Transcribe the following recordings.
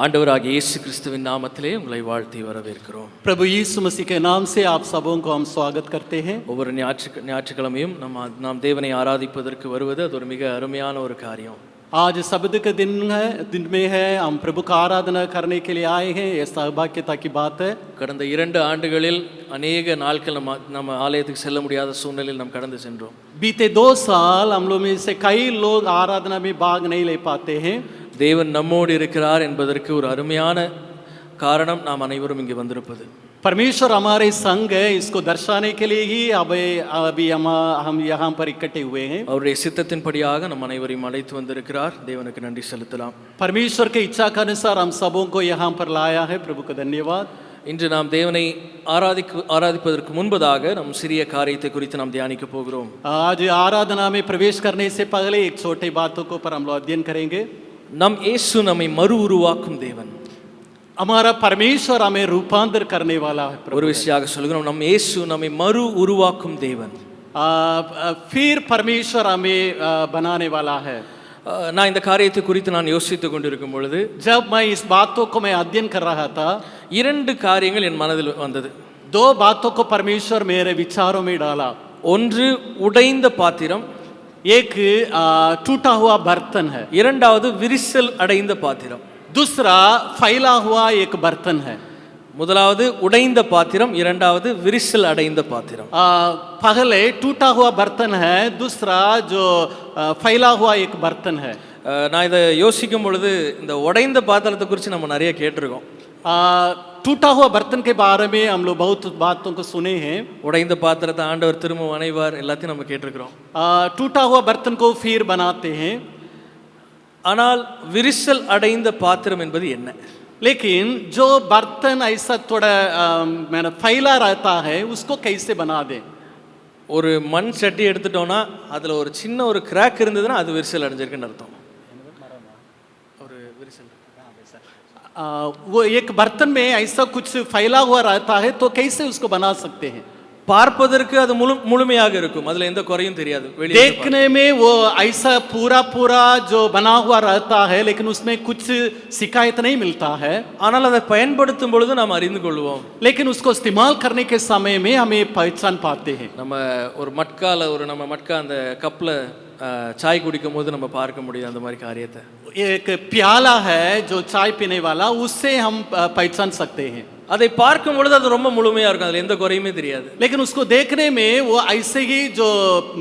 ஆண்டவராகிய இயேசு கிறிஸ்துவின் நாமத்திலே உங்களை வாழ்த்தி வரவேற்கிறோம். प्रभु यीशु मसीह के नाम से आप सबों को हम स्वागत करते हैं. ஒவ்வொரு ஞாயிற்றுக்கிழமையும் நாம் தேவனை ஆராதிப்பதற்கு வருவது அது ஒரு மிக அருமையான ஒரு காரியம். आज शब्द का दिन में है, हम प्रभु का आराधना करने के लिए आए हैं. ये सौभाग्यता की बात है. கடந்த 2 ஆண்டுகளில் अनेक நாட்கள் நம்ம ஆலயத்துக்கு செல்ல முடியாத சூழ்நிலையில் நாம் கடந்து சென்றோம். बीते 2 साल हम लोग में से कई लोग आराधना में भाग नहीं ले पाते हैं. தேவன் நம்மோடு இருக்கிறார் என்பதற்கு ஒரு அருமையான காரணம் நாம் அனைவரும் இங்கே வந்திருப்பது. परमेश्वर हमारे संग है, इसको दर्शाने के लिए ही अभी हम यहाँ पर इकट्ठे हुए हैं. அவருடைய சித்தத்தின்படியாக நம் அனைவரையும் அழைத்து வந்திருக்கிறார். தேவனுக்கு நன்றி செலுத்தலாம். परमेश्वर के इच्छा के अनुसार हम सबों को यहाँ पर लाया है. प्रभु को धन्यवाद. இன்று நாம் தேவனை ஆராதிப்பதற்கு முன்பதாக நம் சிறிய காரியத்தை குறித்து நாம் தியானிக்க போகிறோம். आज आराधना में प्रवेश करने से पहले एक छोटे बातों को पर हम लोग अध्ययन करेंगे. நம் இயேசு நம்மை மறு உருவாக்கும் தேவன். हमारा परमेश्वर हमें रूपांतर करने वाला है. ஒரு விஷயமாக சொல்கிறோம், நம் இயேசு நம்மை மறு உருவாக்கும் தேவன். फिर परमेश्वर हमें बनाने वाला है. நான் இந்த காரியத்தை குறித்து நான் யோசித்துக் கொண்டிருக்கும் பொழுது जब मैं इस बातों को मैं अध्ययन कर रहा था, 2 காரியங்கள் என் மனதில் வந்தது. 2 बातों को परमेश्वर मेरे विचारों में डाला. ஒன்று உடைந்த பாத்திரம், एक टूटा हुआ बर्तन है. இரண்டாவது விரிசல் அடைந்த பாத்திரம். दूसरा फैला हुआ एक बर्तन है. முதலாவது உடைந்த பாத்திரம், இரண்டாவது விரிசல் அடைந்த பாத்திரம். पहले टूटा हुआ बर्तन है, दूसरा जो फैला हुआ एक बर्तन है. நான் இதை யோசிக்கும் பொழுது இந்த உடைந்த பாத்திரத்தை குறித்து நம்ம நிறைய கேட்டிருக்கோம். टूटा हुआ बर्तन के बारे में हम लोग बहुत बातों को सुने हैं. உடைந்த பாத்திரத்தை ஆண்டவர் திரும்ப வணைவார், எல்லாத்தையும் நம்ம கேட்டிருக்கிறோம். टूटा हुआ बर्तन को फिर बनाते हैं. ஆனால் விரிசல் அடைந்த பாத்திரம் என்பது என்ன? लेकिन जो बर्तन ऐसा थोड़ा फैला रहता है, उसको कैसे बना दें? ஒரு மண் சட்டி எடுத்துட்டோம்னா அதில் ஒரு சின்ன ஒரு கிராக் இருந்ததுன்னா அது விரிசல் அடைஞ்சிருக்குன்னு அர்த்தம். ஒரு விரிசல் वो एक बर्तन में ऐसा कुछ फैला हुआ रहता है, तो कैसे उसको बना सकते हैं? பார்ப்பதற்கு அது முழுமையாக இருக்கும், அதுல எந்த குறையும் தெரியாது. देखने में वो ऐसा पूरा जो बना हुआ रहता है, लेकिन उसमें कुछ शिकायत नहीं मिलता है. ஆனால் அதை பயன்படுத்தும் பொழுது நாம் அறிந்து கொள்வோம். लेकिन उसको इस्तेमाल करने के समय में हमें पहचान पाते हैं. நம்ம ஒரு மட்கா அந்த கப்ல சாய் குடிக்கும் போது நம்ம பார்க்க முடியும் அந்த மாதிரி காரியத்தை. एक प्याला है जो चाय पीने वाला, उससे हम पहचान सकते हैं. அதை பார்க்கும் பொழுது அது ரொம்ப முழுமையா இருக்கும், அதுல எந்த குறையுமே தெரியாது. लेकिन उसको देखने में वो ऐसे ही जो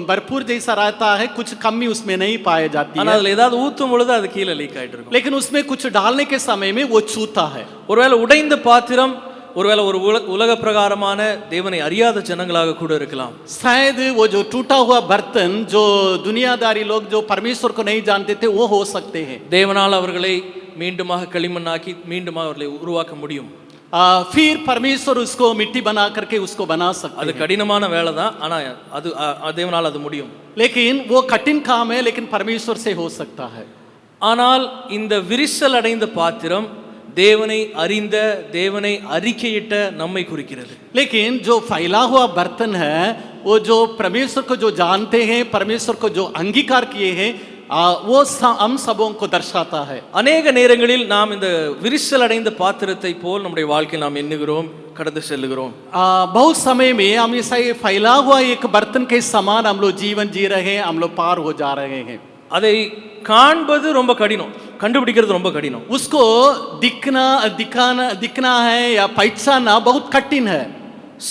भरपूर जैसा रहता है, कुछ कमी उसमें नहीं पाई जाती है. ஆனா அதுல ஏதாவது ஊத்தும் பொழுது அது கீழே லீக் ஆயிட்டு இருக்கும். लेकिन उसमें कुछ डालने के समय में वो छूता है. ஒருவேளை உடைந்த பாத்திரம் ஒருவேளை ஒரு உலக பிரகாரமான தேவனை அறியாத ஜனங்களாக கூட இருக்கலாம். शायद वो जो टूटा हुआ बर्तन जो दुनियादारी लोग जो परमेश्वर को नहीं जानते थे, वो हो सकते हैं. தேவனால் அவர்களை மீண்டுமாக களிமண்ணாக்கி மீண்டுமாக அவர்களை உருவாக்க முடியும். फिर परमेश्वर उसको मिट्टी बना करके उसको बना सकते हैं. அது கடினமான வேலை தான், ஆனா அது தேவனால் அது முடியும். लेकिन वो कठिन काम है, लेकिन परमेश्वर से हो सकता है. ஆனால் இந்த விரிசல் அடைந்த பாத்திரம் தேவனை அறிந்த தேவனை அறிக்கையிட்ட நம்மை குறிக்கிறது. लेकिन जो फैला हुआ बर्तन है, वो जो परमेश्वर को जो जानते हैं, परमेश्वर को जो अंगीकार किए हैं, वो हम सबों को दर्शाता है. अनेक நேரங்களில் நாம் இந்த விரிசல் அடைந்த பாத்திரத்தை போல் நம்முடைய வாழ்க்கையில் நாம் எண்ணுகிறோம், கடந்து செல்லுகிறோம். बहुत समय में हम ऐसा फैला हुआ एक बर्तन के समान हम लोग जीवन जी रहे हैं, हम लोग पार हो जा रहे हैं. அதை காண்பது ரொம்ப கடினம், கண்டுபிடிக்கிறது ரொம்ப கடினம். उसको दिखना है या पहचानना बहुत कठिन है.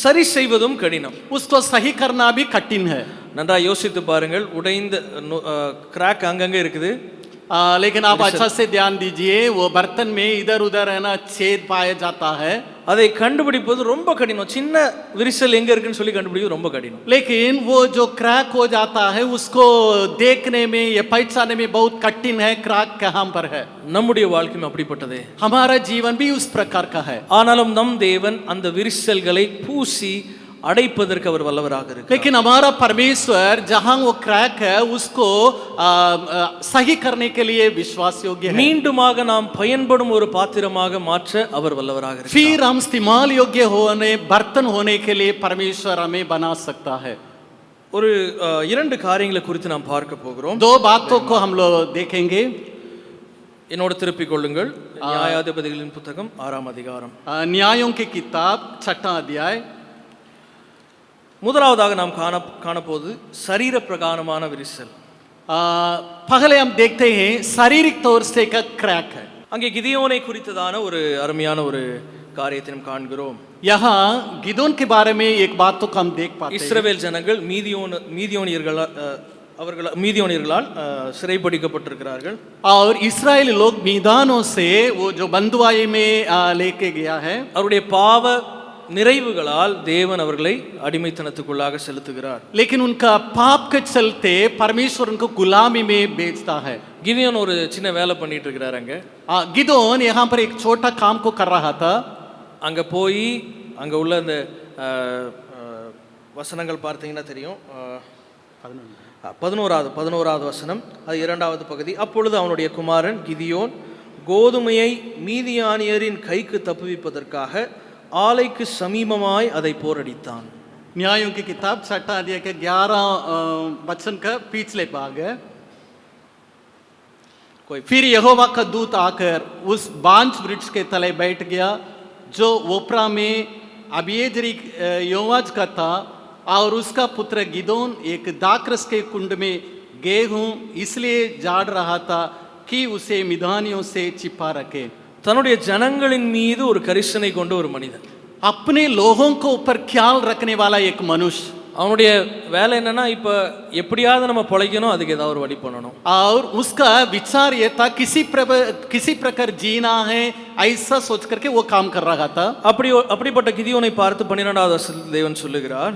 சரி செய்வதும் கடினம். उसको सही करना भी कठिन है. நன்றா யோசித்து பாருங்கள், உடைந்த கிராக் அங்கங்க இருக்குது. लेकिन आप अच्छा से ध्यान दीजिए, वो बर्तन में इधर उधर है ना छेद पाया जाता है. அதை கண்டுபிடிப்பது ரொம்ப கடினம். சின்ன விரிசல் எங்க இருக்குன்னு சொல்லி கண்டுபிடிக்கிறது ரொம்ப கடினம். लेकिन वो जो क्रैक हो जाता है, उसको देखने में या पहचानने में बहुत कठिन है, क्रैक कहां पर है. நம்முடைய வாழ்க்கையும் அப்படிப்பட்டதே. हमारा जीवन भी उस प्रकार का है. ஆனாலும் நம் தேவன் அந்த விரிசல்களை பூசி அடைப்பதற்கு அவர் வல்லவராக இருக்கிறார். लेकिन हमारा परमेश्वर जहां वो क्रैक है, उसको सही करने के लिए विश्वास योग्य है. மீண்டுமாக நாம் பயன்படும் ஒரு பாத்திரமாக மாற்ற அவர் வல்லவராக இருக்கிறார். फिर हम इस्तेमाल योग्य होने बर्तन होने के लिए परमेश्वर हमें बना सकता है. ஒரு 2 காரியங்களை குறித்து நாம் பார்க்க போகிறோம். 2 बातों को हम लोग देखेंगे. என்னோட திருப்பிக் கொள்ளுங்கள் நியாயாதிபதிகளின் புத்தகம் 6ஆம் அதிகாரம். न्यायों की किताब 6वां अध्याय. முதலாவதாக நாம் காணப்போது சரீர பிரகாரமான விரிசல். पहले हम देखते हैं शारीरिक तौर से का क्रैक है. அங்கே கிதியோனை குறித்ததான ஒரு அருமையான ஒரு காரியத்தை நாம் காண்கிறோம். यहाँ गिदोन के बारे में एक बात तो हम देख पाते हैं. இஸ்ரவேல் ஜனங்கள் மீதியோனியர்களால் சிறைப்பிடிக்கப்பட்டிருக்கிறார்கள். और इस्राएली लोग मीदानों से वो जो बंधुआई में लेके गया है. அவருடைய பாவ நிறைவுகளால் தேவன் அவர்களை அடிமைத்தனத்துக்குள்ளாக செலுத்துகிறார். लेकिन उनका पाप के चलते परमेश्वर उनको गुलामी में बेचता है. கிதியோன் ஒரு சின்ன வேலை பண்ணிட்டு இருக்கிறார். அங்க गिदोन यहाँ पर एक छोटा काम को कर रहा था. அங்க போய் அங்க உள்ள அந்த வசனங்கள் பார்த்தீங்கன்னா தெரியும். 11வது வசனம், அது 2வது பகுதி. அப்பொழுது அவனுடைய குமாரன் கிதியோன் கோதுமையை மீதியானியரின் கைக்கு தப்புவிப்பதற்காக ஆலைக்கு சமீபமாய் அதை போரடித்தான். न्यायों की किताब 6वां अध्याय के 11 वचन का पिछले भाग है. फिर यहोवा का दूत आकर उस बांज वृक्ष के तले बैठ गया जो ओप्रा में अबीएजरी योवाज का था, और उसका पुत्र गिदोन एक दाखरस के कुंड में गेहूं इसलिए झाड़ रहा था कि उसे मिधानियों से छिपा रखे. தன்னுடைய ஜனங்களின் மீது ஒரு கரிசனை கொண்ட ஒரு மனிதன், अपने लोगों को ऊपर ख्याल रखने वाला एक मनुष्य. அவனுடைய வேலை என்னன்னா, இப்ப எப்படியாவது நம்ம பொழைக்கணும், அதுக்கு ஏதாவது ஒரு வழி பண்ணணும். और उसका विचार ये था किसी प्रकार जीना है, ऐसा सोच करके वो काम कर रहा था. அப்படிப்பட்ட கிதியோனை பார்த்து 12வது வசனத்தில் தேவன் சொல்லுகிறார்,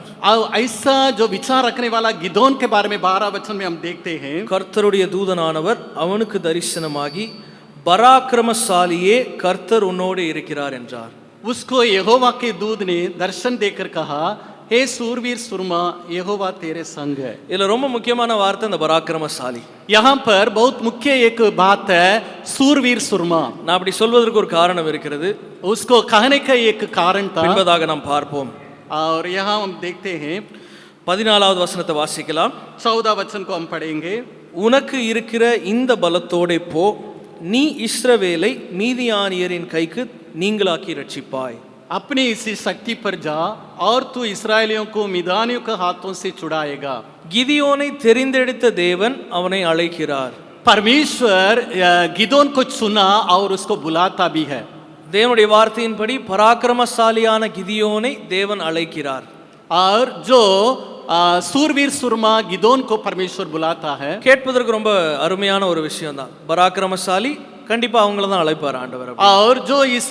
ऐसा जो विचार रखने वाला गिदोन के बारे में 12 वचन में हम देखते हैं. கர்த்தருடைய தூதனானவர் அவனுக்கு தரிசனமாகி பராக்கிரமசாலியே கர்த்தர் உன்னோடு இருக்கிறார் என்றார். उसको यहोवा के दूत ने दर्शन देकर कहा, हे सूरवीर सुरमा, यहोवा तेरे संग है. இதுல ரொம்ப முக்கியமான வார்த்தை இந்த பராக்கிரமசாலி. यहाँ पर बहुत मुख्य एक बात है सूरवीर सुरमा. நான் அப்படி சொல்வதற்கு ஒரு காரணம் இருக்கிறது. उसको कहने का एक कारण था. பின்பதாக நாம் பார்ப்போம். और यहाँ हम देखते हैं 14வது வசனத்தை வாசிக்கலாம். 14 वचन को हम पढ़ेंगे. உனக்கு இருக்கிற இந்த பலத்தோடே போ, நீ இஸ்ரவேலை மீதியானியரின் கைக்கு நீங்களாக்கி ரட்சிப்பாய். अपनी इसी शक्ति पर जा और तू इस्राएलियों को मिदानियों के हाथों से छुड़ाएगा. கிதியோனை தெரிந்தெடுத்த தேவன் அவனை அழைக்கிறார். परमेश्वर गिदोन को चुना और उसको बुलाता भी है. தேவனுடைய வார்த்தையின்படி பராக்கிரமசாலியான கிதியோனை தேவன் அழைக்கிறார். और जो सूरवीर सुरमा गिदोन को परमेश्वर बुलाता है. கேட்பதற்கு ரொம்ப அருமையான ஒரு விஷயம் தான். பராக்கிரமசாலி கண்டிப்பா அவங்கள தான் அழைப்பார் ஆண்டவர். और जो इस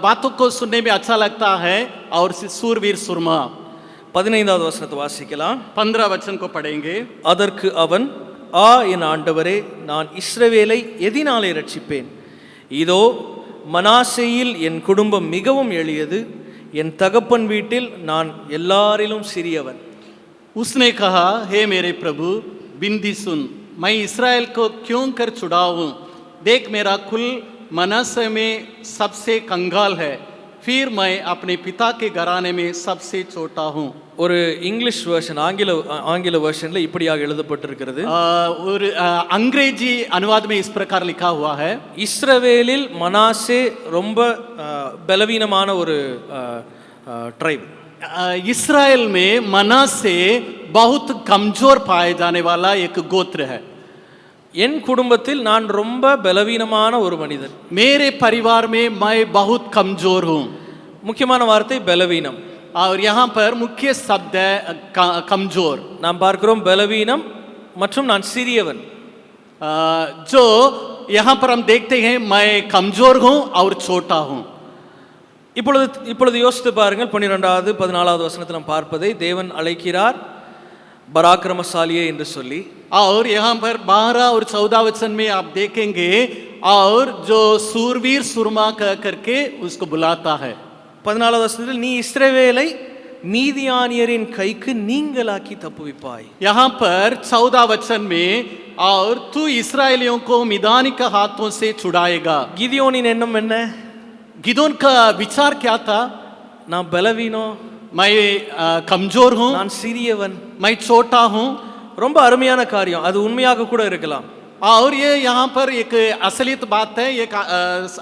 बातों को सुनने में अच्छा लगता है, और सूरवीर सुरमा. 15வது வசனத்தை வாசிக்கலாம். 15 वचन को पढ़ेंगे. அதற்கு அவன், என் ஆண்டவரே, நான் இஸ்ரவேலை எதினாலே ரட்சிப்பேன்? இதோ மனாசேயில் என் குடும்பம் மிகவும் எளியது, என் தகப்பன் வீட்டில் நான் எல்லாரிலும் சிறியவன். उसने कहा, हे मेरे प्रभु, बिंदी सुन, मैं इस्राएल को क्यों कर छुड़ाऊं? देख मेरा कुल मनसे में सबसे कंगाल है, फिर मैं अपने पिता के घराने में सबसे छोटा हूँ. ஒரு இங்கிலீஷ் வெர்ஷன், ஆங்கில வெர்ஷன்ல இப்படியாக எழுதப்பட்டிருக்கிறது. और अंग्रेजी अनुवाद में इस प्रकार लिखा हुआ है, இஸ்ரவேலில் மனாசே ரொம்ப பலவீனமான ஒரு ட்ரைப். इस्राएल में मनासे बहुत कमजोर पाए जाने वाला एक गोत्र है. என் குடும்பத்தில் நான் ரொம்ப பலவீனமான ஒரு மனிதன். मेरे परिवार में मैं बहुत कमजोर हूँ. முக்கியமான வார்த்தை பலவீனம். और यहाँ पर मुख्य शब्द है कमजोर. நாம் பார்க்கிறோம் பலவீனம் மற்றும் நான் சிறியவன். जो यहाँ पर हम देखते हैं मैं कमजोर हूँ और छोटा हूँ. இப்பொழுது யோசித்து பாருங்கள். 12வது 14வது வசனத்தில் நாம் பார்ப்பதை தேவன் அழைக்கிறார் பராக்கிரமசாலியே என்று சொல்லி. और यहाँ पर 12 और 14 वचन में आप देखेंगे, और जो सूरवीर सुरमा कह करके उसको बुलाता है. 14வது வசனத்தில் நீ இஸ்ரவேலை மீதியானியரின் கைக்கு நீங்களாக்கி தப்புவிப்பாய். यहाँ पर 14 वचन में, और तू इस्राएलियों को मिदानी के हाथों से छुड़ाएगा. கிதியோனின் எண்ணம் என்ன? गिदोन का विचार क्या था? நான் பலவீனம், मैं कमजोर हूँ, நான் சிறியவன், मैं छोटा हूँ. ரொம்ப அருமையான காரியம். அது உண்மையாக கூட இருக்கலாம். और ये यहाँ पर एक असलियत बात है, एक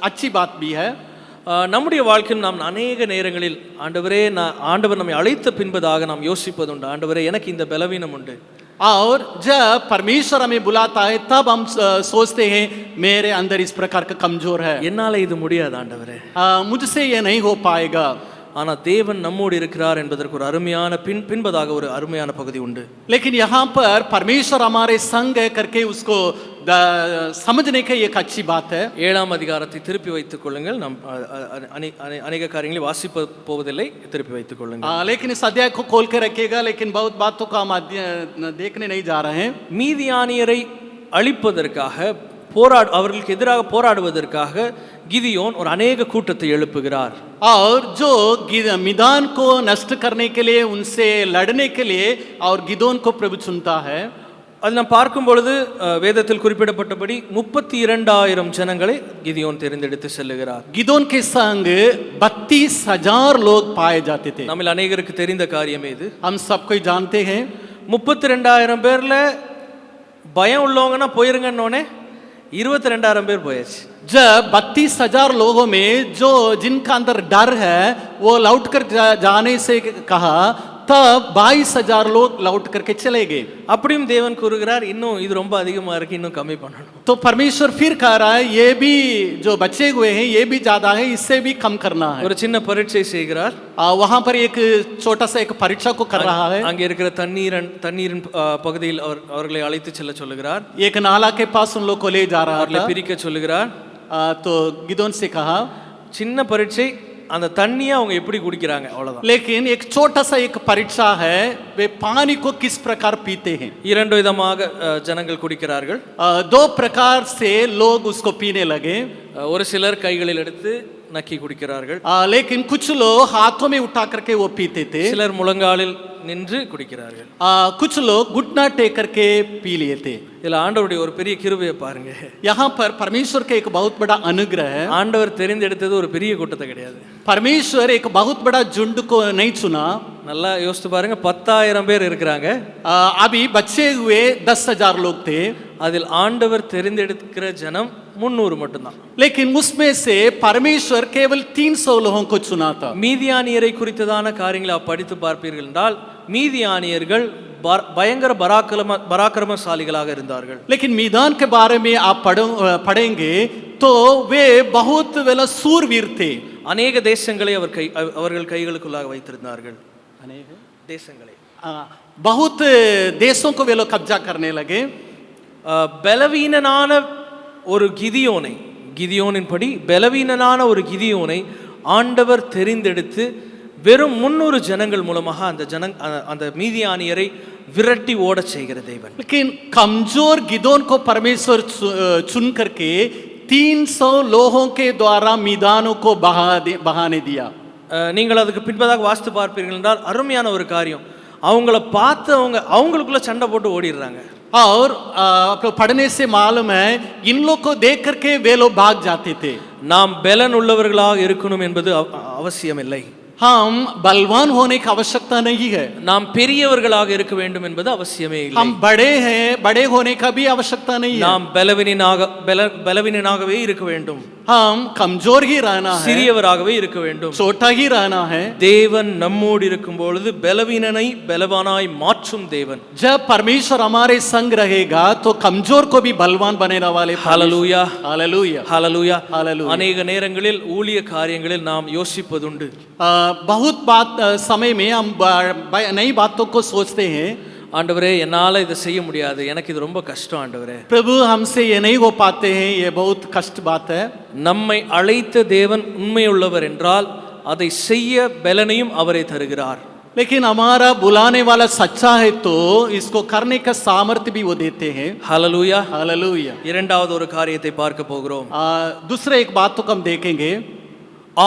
अच्छी बात भी है। நம்முடைய வாழ்க்கையில் நாம் அநேக நேரங்களில் ஆண்டவரே ஆண்டவர் நம்மை அழைத்த பின்பதாக நாம் யோசிப்பதுண்டு, ஆண்டவரே எனக்கு இந்த பலவீனம் உண்டு. और जब परमेश्वर हमें बुलाता है तब हम सोचते हैं मेरे अंदर इस प्रकार का कमजोर है, என்னால இது முடியாது ஆண்டவரே. मुझसे ये नहीं हो पाएगा। ஆனால் தேவன் நம்மோடு இருக்கிறார் என்பதற்கு ஒரு அருமையான பின்பதாக ஒரு அருமையான பகுதி உண்டு. लेकिन यहाँ पर परमेश्वर हमारे संग है करके उसको समझने का एक अच्छी बात है। 7ஆம் அதிகாரத்தை திருப்பி வைத்துக் கொள்ளுங்கள். நாம் அநேக காரியங்களை வாசிப்ப போவதில்லை, திருப்பி வைத்துக் கொள்ளுங்கள். लेकिन इस अध्याय को खोल के रखिएगा, लेकिन बहुत बातों को हम देखने नहीं जा रहे हैं। மீதியானியரை அழிப்பதற்காக அவர்களுக்கு எதிராக போராடுவதற்காக கிதியோன் ஒரு அநேக கூட்டத்தை எழுப்புகிறார். और जो मिदान को नष्ट करने के लिए, उनसे लड़ने के लिए और गिदोन को प्रभु चुनता है। அது நாம் பார்க்கும் பொழுது வேதத்தில் குறிப்பிடப்பட்டபடி 32,000 ஜனங்களை கிதியோன் தேர்ந்தெடுத்து செல்லுகிறார். गिदोन के संग 32,000 लोग पाए जाते थे। நம்மில் அநேகருக்கு தெரிந்த காரியமே இது. हम सब कोई जानते हैं। 32,000 பேர்ல பயம் உள்ளவங்கன்னா போயிருங்கன்னோனே 22,000 பேர் போயாச்சு. जब 32,000 लोगों में जो जिनका अंदर डर है वो लौट कर जाने से कहा, तब 22,000 लोग लौट करके चले गए। அப்படியும் தேவன் கூறுகிறார், இன்னும் இது ரொம்ப அதிகமா இருக்கு, இன்னும் கம்மி பண்ணணும். तो परमेश्वर फिर कह रहा है ये भी जो बचे हुए हैं ये भी ज्यादा है, इससे भी कम करना है। ஒரு சின்ன பரீட்சை செய்கிறார். वहां पर एक छोटा सा एक परीक्षा को कर रहा है। அங்கே இருக்கிற தண்ணீரின் பகுதியில் அவர்களை அழைத்து செல்ல சொல்லுகிறார். एक नाला के पास उन लोग को ले जा रहा அவர்களை था। பிரிக்க சொல்லுகிறார். तो गिदोन से कहा, சின்ன பரீட்சை, அந்த தண்ணியை அவங்க எப்படி குடிக்கிறாங்க அவ்வளவுதான். लेकिन एक छोटा सा एक परीक्षा है, वे पानी को किस प्रकार पीते हैं। 2 விதமாக ஜனங்கள் குடிக்கிறார்கள். 2 प्रकार से लोग उसको पीने लगे। ஒரு சிலர் கைகளில் எடுத்து நக்கி குடிக்கிறார்கள். लेकिन कुछ लोग हाथों में उठा करके वो पीते थे। சிலர் முழங்காலில் நின்று குடிக்கிறார்கள். कुछ लोग घुटना टेक करके पी लिए थे। இதுல ஆண்டவருடைய ஒரு பெரிய கிருபையை பாருங்க. यहाँ पर परमेश्वर का एक बहुत बड़ा अनुग्रह है। ஆண்டவர் தெரிந்தெடுத்தது ஒரு பெரிய கூட்டத்தை கிடையாது. परमेश्वर एक बहुत बड़ा झुंड को नहीं चुना। நல்லா யோசித்து பாருங்க, 10,000 பேர் இருக்கிறாங்க. अभी बचे हुए 10,000 लोग थे। அதில் ஆண்டவர் தெரிந்தெடுக்கிற ஜனம் 300 மட்டும்தான். लेकिन उसमें से परमेश्वर केवल 300 लोगों को चुना था। மீதியானியரை குறித்ததான காரியங்களை படித்து பார்ப்பீர்கள் என்றால் மீதியானியர்கள் பயங்கர பராக்கிரமசாலிகளாக இருந்தார்கள். लेकिन मीदान के बारे में आप पढ़ेंगे तो वे बहुत वेला सूरवीर थे। அநேக தேசங்களை அவர்கள் கைகளுக்குள்ளாக வைத்திருந்தார்கள். அநேக தேசங்களை, बहुत देशों को वे लोग कब्जा करने लगे। பலவீனனான ஒரு கிதியோனின் படி பலவீனனான ஒரு கிதியோனை ஆண்டவர் தெரிந்தெடுத்து வெறும் 300 ஜனங்கள் மூலமாக அந்த மீதியானியரை விரட்டி ஓடச் செய்கிற தேவன். लेकिन कमजोर गिदोन को परमेश्वर चुन करके 300 लोगों के द्वारा मीदानों को बहाने दिया। நீங்கள் அதுக்கு பின்பதாக வாசித்து பார்ப்பீர்கள் என்றால் அருமையான ஒரு காரியம், அவங்கள பார்த்து அவங்களுக்குள்ள சண்டை போட்டு ஓடிடுறாங்க. और पढ़ने से मालूम है इन लोग को देख करके वे लोग भाग जाते थे। நாம் பலன் உள்ளவர்களாக இருக்கணும் என்பது அவசியம் இல்லை. हम बलवान होने की आवश्यकता नहीं है। நாம் பெரியவர்களாக இருக்க வேண்டும் என்பது அவசியமே இல்லை. हम बड़े हैं, बड़े होने का भी आवश्यकता नहीं है। நாம் பலவீனனாகவே இருக்க வேண்டும். हम कमजोर ही रहना है, சிறியவராகவே இருக்க வேண்டும், छोटा ही रहना है। தேவன் நம்மோடு இருக்கும் பொழுது பலவீனனை பலவானாய் மாற்றும் தேவன். जब परमेश्वर हमारे संग रहेगा तो कमजोर को भी बलवान बनाने वाले। Hallelujah, hallelujah, hallelujah, hallelujah. अनेक நேரங்களில் ஊழிய காரியங்களில் நாம் யோசிப்பதுண்டு. बहुत बात समय में हम नई बातों को सोचते हैं। ஆண்டவரே என்னால இதை செய்ய முடியாது, எனக்கு இது ரொம்ப கஷ்டம் ஆண்டவரே. प्रभु हमसे ये नहीं हो पाते हैं, ये बहुत कष्ट बात है। நம்மை அழைத்த தேவன் உண்மையுள்ளவர் என்றால் அதை செய்ய பலனையும் அவரே தருகிறார். लेकिन हमारा बुलाने वाला सच्चा है तो इसको करने का सामर्थ्य भी वो देते हैं। Hallelujah, hallelujah. இரண்டாவது ஒரு காரியத்தை பார்க்க போகிறோம். दूसरा एक बात तो हम देखेंगे,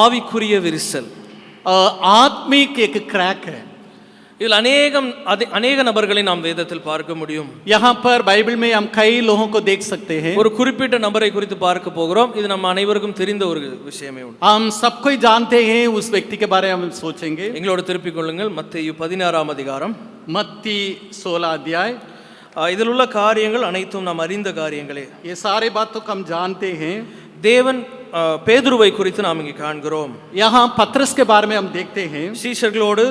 ஆவிக்குரிய விரிசல். आत्मिक एक क्रैक है। இதில் அநேக நபர்களை நாம் வேதத்தில் பார்க்க முடியும். यहाँ पर बाइबल में हम कई लोगों को देख सकते हैं। ஒரு குறிப்பிட்ட நபரை குறித்து பார்க்க போகிறோம். இது நம்ம அனைவருக்கும் தெரிந்த ஒரு விஷயமே. हम सबको ही जानते हैं, उस व्यक्ति के बारे में हम सोचेंगे। எங்களோட திருப்பிக் கொள்ளுங்கள் மத்தேயு 16ஆம் அதிகாரம். मत्ती 16 अध्याय। இதில் உள்ள காரியங்கள் அனைத்தும் நாம் அறிந்த காரியங்களே. ये सारे बातों को हम जानते हैं. தேவன் பேதுருவை குறித்து நாம் இங்கே காண்கிறோம். यहाँ पत्रस के बारे में हम देखते हैं. சீஷர்களோடு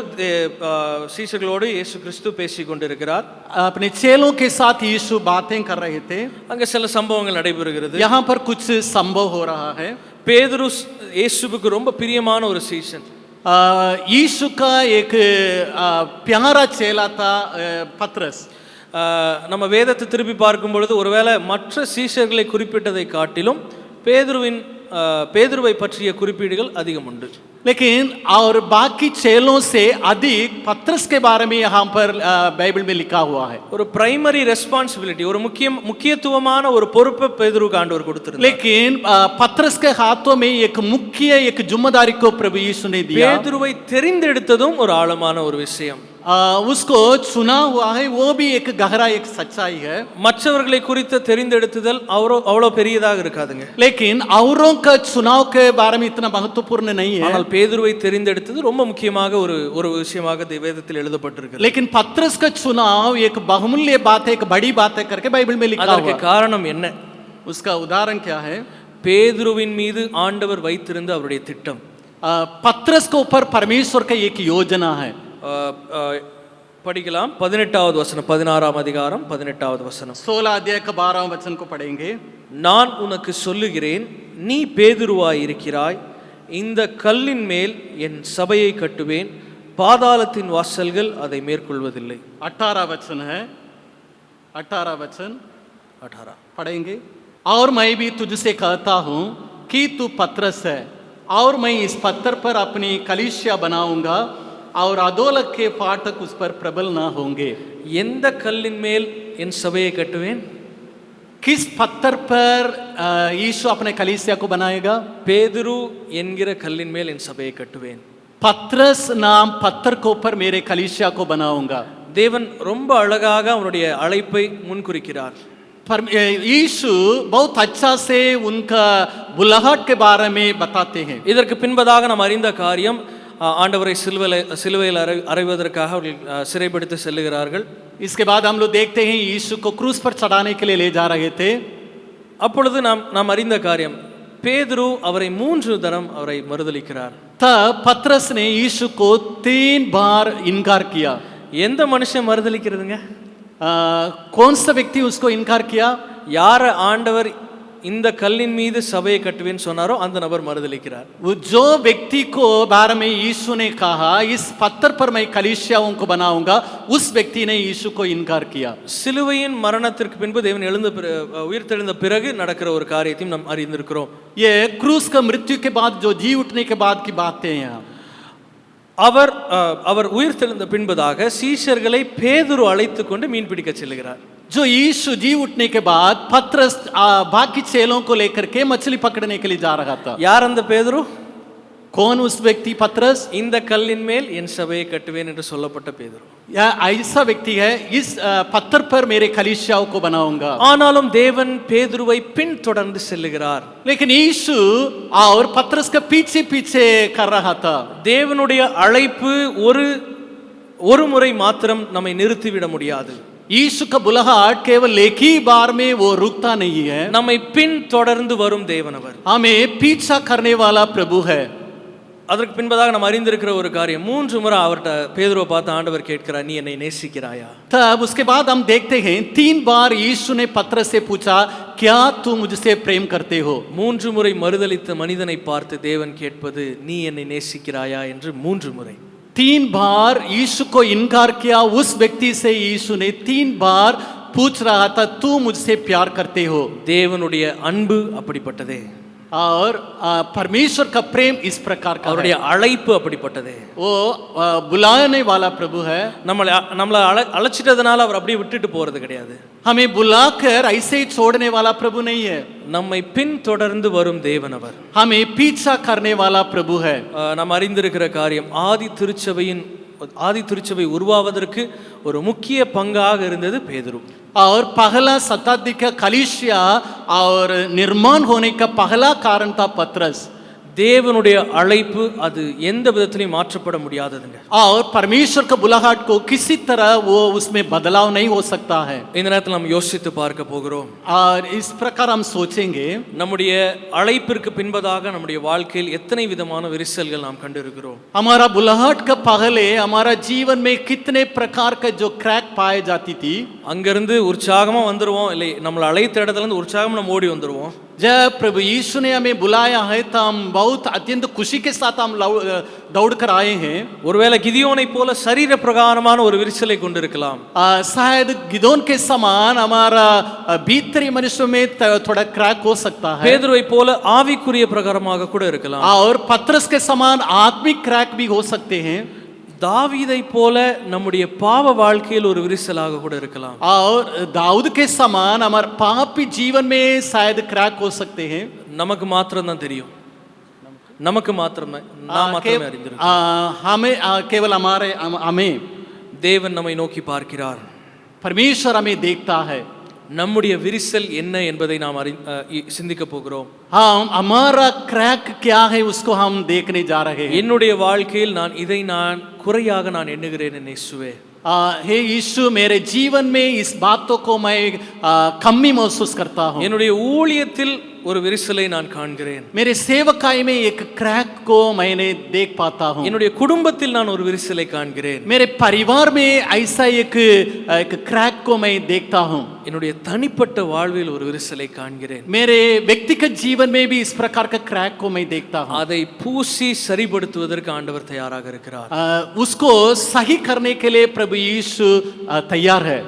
இயேசு கிறிஸ்து பேசிக் கொண்டிருக்கிறார். अपने चेलों के साथ यीशु बातें कर रहे थे. அங்கே சில சம்பவங்கள் நடைபெறுகிறது. यहाँ पर कुछ संभव हो रहा है. பேதுரு இயேசுவுக்கு ரொம்ப பிரியமான ஒரு சீஷன். यीशु का एक प्यारा चेला था पत्रस. நம்ம வேதத்தை திருப்பி பார்க்கும் பொழுது ஒருவேளை மற்ற சீஷர்களை குறிப்பிட்டதை காட்டிலும் பேதுருவை பற்றிய குறிப்பீடுகள் அதிகம் உண்டு. लेकिन और बाकी चेलों से अधिक पत्रस के बारे में यहाँ पर बाइबल में लिखा हुआ है. ஒரு பிரைமரி ரெஸ்பான்சிபிலிட்டி, ஒரு முக்கியத்துவமான ஒரு பொறுப்பை பேதுருக்கு ஆண்டவர் கொடுத்திருந்தார். लेकिन पत्रस के हाथों में एक मुख्य एक जिम्मेदारी को प्रभु यीशु ने दिया. பேதுருவை தெரிந்தெடுத்ததும் ஒரு ஆழமான ஒரு விஷயம். उसको चुना हुआ है, वो भी एक गहरा एक सच्चाई है. மற்றவர்களை குறித்து தெரிந்தெடுத்தல் அவ்வளோ பெரியதாக இருக்காதுங்க. लेकिन औरों का चुनाव के बारे में इतना महत्वपूर्ण नहीं है. ஆனால் பேதுருவை தெரிந்தெடுத்தது ரொம்ப முக்கியமாக ஒரு விஷயமாக வேதத்தில் எழுதப்பட்டிருக்கு. लेकिन पत्रस का चुनाव एक बहुमूल्य बात है, एक बड़ी बात है करके बाइबल में लिखा हुआ है. அதற்கு காரணம் என்ன? उसका उदाहरण क्या है? பேதுருவின் மீது ஆண்டவர் வைத்திருந்த அவருடைய திட்டம். पत्रस के ऊपर परमेश्वर का एक योजना है. படிக்கலாம். 18வது வசனம், 16ஆம் அதிகாரம் 18வது வசனம். 16 अध्याय का 12वां वचन को पढ़ेंगे. நான் உனக்கு சொல்லுகிறேன், நீ பேதுருவாய் இருக்கிறாய், இந்த கல்லின் மேல் என் சபையை கட்டுவேன், பாதாளத்தின் வாசல்கள் அதை மேற்கொள்வதில்லை. 18 वचन है. 18 वचन 18 पढ़ेंगे. और मैं भी तुझसे कहता हूँ कि तू पत्रस है, और मैं इस पत्थर पर अपनी कलीसिया बनाऊंगा, और अधोलोक के फाटक उस पर प्रबल ना होंगे. எந்த கல்லின் மேல் என் சபையை கட்டுவேன்? किस पत्थर पर यीशु अपने कलीसिया को बनाएगा? பேதுரு என்கிற கல்லின் மேல் என் சபையை கட்டுவேன். पत्रस नाम पत्थर के ऊपर मेरे कलीसिया को बनाऊंगा. தேவன் ரொம்ப அழகாக அவருடைய அழைப்பை முன்குறிக்கிறார். यीशु बहुत अच्छा से उनका बुलाहट के बारे में बताते हैं. இதற்கு பின்பதாக நாம் அறிந்த காரியம், ஆண்டவரை சிலுவையில் அறைவதற்காக அவர்கள் சிறைப்படுத்தி செல்லுகிறார்கள். इसके बाद हम लोग देखते हैं यीशु को क्रूस पर चढ़ाने के लिए ले जा रहे थे. அப்பொழுது நாம் அறிந்த காரியம், பேதுரு அவரை 3 தரம் அவரை மறுதலிக்கிறார். तब पत्रस ने यीशु को 3 बार इनकार किया. எந்த மனுஷன் மறுதலிக்கிறதுங்க? कौन सा व्यक्ति उसको इनकार किया? யார ஆண்டவர் இந்த கல்லின் மீது சபையை கட்டுவேன்னு சொன்னாரோ அந்த நபர் மறுதலிக்கிறார். जो व्यक्ति को बारे में यीशु ने कहा इस पत्थर पर मैं कलीसियाओं को बनाऊंगा, उस व्यक्ति ने यीशु को इनकार किया. சிலுவையின் மரணத்திற்கு பின்பு தேவன் உயிர்த்தெழுந்த பிறகு நடக்கிற ஒரு காரியத்தையும் நாம் அறிந்திருக்கிறோம். ये क्रूस का मृत्यु के बाद जो जी उठने के बाद की बातें हैं. அவர் உயிர்த்தெழுந்த பின்பதாக சீஷர்களை பேதுரு அழைத்து கொண்டு மீன் பிடிக்க செல்லுகிறார். जो यीशु जी उठने के बाद पत्रस बाकी चेलों को लेकर के मछली पकड़ने के लिए जा रहा था. யார் அந்த பேதுரு? कौन उस व्यक्ति पत्रस? இந்த கல்லின் மேல் என் சபையை கட்டுவேன் என்று சொல்லப்பட்ட பேதுரு. या ऐसा व्यक्ति है, इस पत्थर पर मेरे कलीसियाओं को बनाऊंगा. ஆனாலும் தேவன் பேதுருவை பின் தொடர்ந்து செல்லுகிறார். लेकिन यीशु और पत्रस के पीछे पीछे कर रहा था. தேவனுடைய அழைப்பு ஒரு முறை மாத்திரம் நம்மை நிறுத்திவிட முடியாது. यीशु का बुलाहट केवल एक ही बार में वो रुकता नहीं है. நம்மை பின் தொடர்ந்து வரும் தேவன் அவர். हमें पीछा करने वाला प्रभु है. அதற்கு பின்பதாக நாம் அறிந்திருக்கிற ஒரு காரியம், 3 முறை அவர்கிட்ட பேதுருவை பார்த்து ஆண்டவர் கேட்கிறார், நீ என்னை நேசிக்கிறாயா? तब उसके बाद हम देखते हैं 3 बार यीशु ने पत्रस से पूछा, क्या तू मुझसे प्रेम करते हो? 3 முறை மறுதலித்த மனிதனை பார்த்து தேவன் கேட்பது, நீ என்னை நேசிக்கிறாயா என்று 3 முறை. 3 बार यीशु को इनकार किया उस व्यक्ति से यीशु ने 3 बार पूछ रहा था, तू मुझसे प्यार करते हो? தேவனுடைய அன்பு அப்படிப்பட்டதே. और परमेश्वर का प्रेम इस प्रकार का அவருடைய அழைப்பு அப்படிப்பட்டதே. वो बुलाने वाला प्रभु है. நம்மள அழைச்சிட்டதனால அவர் அப்படியே விட்டுட்டு போறது கிடையாது. हमें बुलाकर ऐसे ही छोड़ने वाला प्रभु नहीं है. நம்மை பின் தொடர்ந்து வரும் தேவன் அவர். हमें पीछा करने वाला प्रभु है. நாம் அறிந்திருக்கிற காரியம், ஆதி திருச்சபை உருவாவதற்கு ஒரு முக்கிய பங்காக இருந்தது பேதுரு. और पहला शताब्दी का कलीसिया और निर्माण होने का पहला कारण था पत्रस. தேவனுடைய அழைப்பு அது எந்த விதத்திலையும் மாற்றப்பட முடியாததுங்க. और परमेश्वर का बुलाहट को किसी तरह वो उसमें बदलाव नहीं हो सकता है। இந்த நேரத்தில் நாம் யோசித்து பார்க்க போகிறோம். और इस प्रकार हम सोचेंगे நம்முடைய அழைப்பிற்கு பின்பதாக நம்முடைய வாழ்க்கையில் எத்தனை விதமான விரிசல்கள் நாம் கண்டிருக்கிறோம். हमारा बुलाहट का पहले हमारा जीवन में कितने प्रकार का जो क्रैक पाए जाती थी। அங்கிருந்து உற்சாகமா வந்துருவோம், இல்லை நம்மளை அழைத்த இடத்துல இருந்து உற்சாகமா நம்ம ஓடி வந்துருவோம். जब प्रभु यीशु ने हमें बुलाया है तो हम बहुत अत्यंत खुशी के साथ हम दौड़ कर आए हैं। ஒருவேளை கிதியோனை போல சரீர பிரகாரமான ஒரு விரிசலை கொண்டிருக்கலாம். शायद गिदोन के समान हमारा भीतरी मनुष्य में थोड़ा क्रैक हो सकता है। பேதுருவை போல ஆவிக்குரிய பிரகாரமாக கூட இருக்கலாம். और पतरस के समान आत्मिक क्रैक भी हो सकते हैं। தாவீதை போல நம்முடைய பாவ வாழ்க்கையில் ஒரு விரிசலாக கூட இருக்கலாம். और दाऊद के समान हमारे पापी जीवन में शायद क्रैक हो सकते हैं। நமக்கு மாத்திரம் தான் தெரியும், நமக்கு மாத்திரமே நான் மாத்திரமே அறிந்திருக்கேன். हमें केवल हमें தேவன் நம்மை நோக்கி பார்க்கிறார். परमेश्वर हमें देखता है। நம்முடைய விரிசல் என்ன என்பதை நாம் சிந்திக்க போகிறோம். हाँ, हमारा क्रैक क्या है उसको हम देखने जा रहे हैं। என்னுடைய வாழ்க்கையில் இதை குறையாக நான் எண்ணுகிறேன் என் இயேசுவே. हे यीशु, मेरे जीवन में इस बातों को मैं कमी महसूस करता हूँ। என்னுடைய ஊழியத்தில் ஒரு விரிசலை நான் காண்கிறேன். मेरे सेवकाई में एक क्रैक को मैंने देख पाता हूँ। என்னுடைய குடும்பத்தில் நான் ஒரு விரிசலை காண்கிறேன். मेरे परिवार में ऐसा एक क्रैक को मैं देखता हूँ। என்னுடைய தனிப்பட்ட வாழ்வில் ஒரு விரிசலை காண்கிறேன். मेरे व्यक्तिगत जीवन में भी इस प्रकार का क्रैक को मैं देखता हूँ। அதை பூசி சரிப்படுத்துவதற்கு ஆண்டவர் தயாராக இருக்கிறார். उसको सही करने के लिए प्रभु यीशु तैयार है।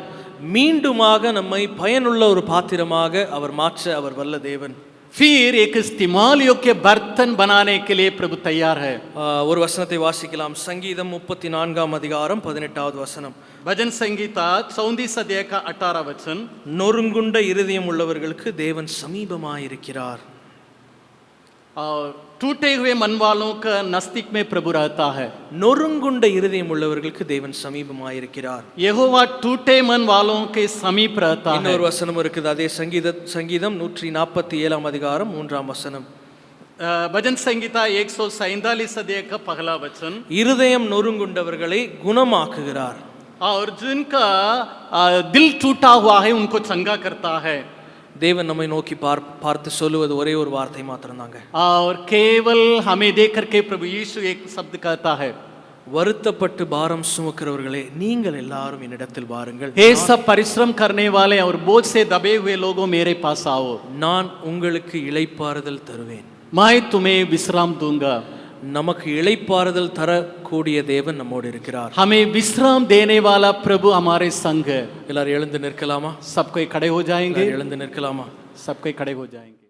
மீண்டுமாக நம்மை பயனுள்ள ஒரு பாத்திரமாக அவர் மாற்ற அவர் வல்ல தேவன். फिर एक इस्तेमाल योग्य बर्तन बनाने के लिए प्रभु तैयार है। ஒரு வசனத்தை வாசிக்கலாம். சங்கீதம் 34 அதிகாரம் 18வது வசனம். भजन संगीता 34 अध्याय का 18 वचन। நொறுங்குண்ட இருதயம் உள்ளவர்களுக்கு தேவன் சமீபமாயிருக்கிறார். और टूटे हुए मन वालों का नजदीक में प्रभु रहता है। நொறுங்குண்ட இருதயம் உள்ளவர்களுக்கு தேவன் சமீபமாயிருக்கிறார். यहोवा टूटे मन वालों के समीप रहता है। இன்னொரு வசனம் இருக்குது, அதே சங்கீதம் 147 அதிகாரம் 3ஆம் வசனம். भजन संगीता 147 अध्याय का पहला वचन। இருதயம் நொறுங்குண்டவர்களை குணமாக்குகிறார். और जिनका दिल टूटा हुआ है उनको चंगा करता है। தேவன் நம்மை நோக்கி பார்த்து சொல்லுவது ஒரே ஒரு வார்த்தை மாத்திரம்தாங்க. और केवल हमें देख करके प्रभु यीशु एक शब्द कहता है, வருத்தப்பட்டு பாரம் சுமக்கிறவர்களே நீங்கள் எல்லாரும் என்னிடத்தில் வாருங்கள். हे सब परिश्रम करने वाले और बोझ से दबे हुए लोगों मेरे पास आओ, நான் உங்களுக்கு இளைப்பாறுதல் தருவேன். मैं तुम्हें विश्राम दूंगा। நமக்கு இளைப்பாறுதல் தரக்கூடிய தேவன் நம்மோடு இருக்கிறார். हमें विश्राम देने वाला प्रभु हमारे संग है। எல்லாரும் எழுந்து நிற்கலாமா? सब कोई खड़े हो जाएंगे। எழுந்து நிற்கலாமா? सब कोई खड़े हो जाएंगे।